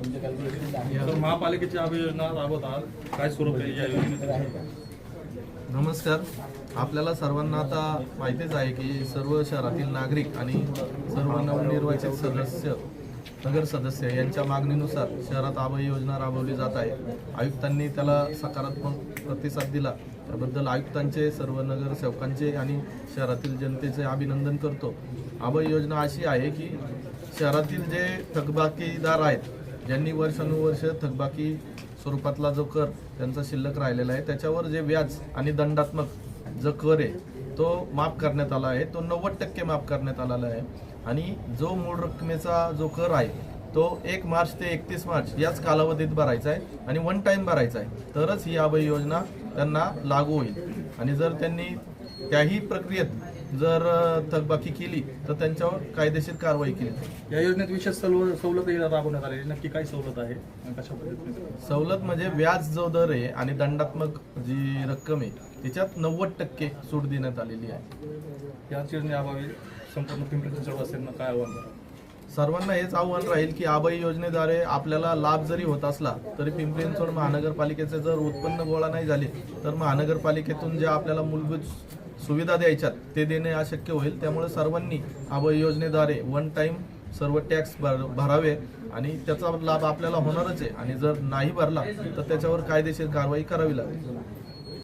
तर महापालिकेची आबा योजना राबवतात, काय स्वरूप आहे या योजनेचं? नमस्कार. आपल्याला सर्वांना आता माहितीच आहे की सर्व शहरातील नागरिक आणि सर्व नवनिर्वाचित सदस्य नगर सदस्य यांच्या मागणीनुसार शहरात आबा योजना राबवली जात आहे. आयुक्तांनी त्याला सकारात्मक प्रतिसाद दिला, त्याबद्दल आयुक्तांचे, सर्व नगरसेवकांचे आणि शहरातील जनतेचे अभिनंदन करतो. आबा योजना अशी आहे की शहरातील जे थकबाकीदार आहेत, ज्यांनी वर्षानुवर्ष थकबाकी स्वरूपातला जो कर त्यांचा शिल्लक राहिलेला आहे, त्याच्यावर जे व्याज आणि दंडात्मक जो कर आहे तो माफ करण्यात आला आहे. तो 90% माफ करण्यात आलेला आहे. आणि जो मूळ रकमेचा जो कर आहे तो 1 मार्च ते 31 मार्च याच कालावधीत भरायचा आहे आणि वन टाइम भरायचा आहे, तरच ही आबा योजना त्यांना लागू होईल. आणि जर त्यांनी त्याही प्रक्रियेत जर थकबाकी केली तर त्यांच्यावर कायदेशीर कारवाई केली जाईल. या योजनेत विशेष सवलत राबवण्यात आली, नक्की काय सवलत आहे, कशा पद्धतीने? सवलत म्हणजे व्याज जो दर आहे आणि दंडात्मक जी रक्कम आहे त्याच्यात 90% सूट देण्यात आलेली आहे. याच योजनेअभावी संपूर्ण पिंपरी चिंचवडवासियांना काय आव्हान करा? सर्वांना हेच आव्हान राहील की आबा योजनेद्वारे आपल्याला लाभ जरी होत असला तरी पिंपरी चिंचवड महानगरपालिकेचे जर उत्पन्न गोळा नाही झाले तर महानगरपालिकेतून ज्या आपल्याला मूलभूत सुविधा द्यायच्यात ते देणे अशक्य होईल. त्यामुळे सर्वांनी आबा योजनेद्वारे वन टाइम सर्व टॅक्स भरावे आणि त्याचा लाभ आपल्याला होणारच आहे. आणि जर नाही भरला तर त्याच्यावर कायदेशीर कारवाई करावी लागेल.